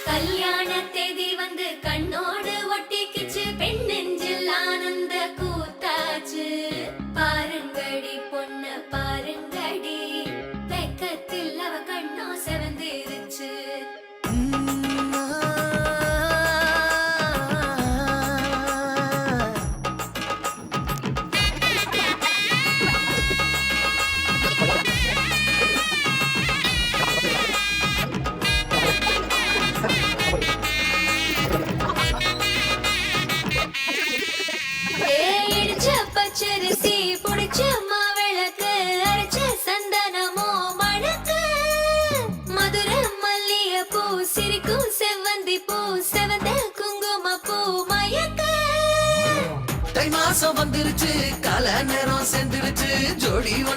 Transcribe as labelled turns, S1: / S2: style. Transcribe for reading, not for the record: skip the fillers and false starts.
S1: கல்யாண தேதி வந்து கண்ணோடு ஒட்டிக்கிச்சு, பெண் நெஞ்சில் ஆனந்த கூத்தாச்சு. பாருங்கடி பொண்ண பாருங்கடி, வெக்கத்தில் அவ கண்ணோ செவந்திருச்சு. பச்சரிசி புடிச்ச மாவிளக்கு, அரைச்ச சந்தனமோ மணக்கு. மதுர மல்லிய பூ சிரிக்கும் செவ்வந்தி பூ, செவந்த குங்கும பூ மயக்க.
S2: தை மாசம் வந்துருச்சு, கால நேரம் சென்றுருச்சு, ஜோடி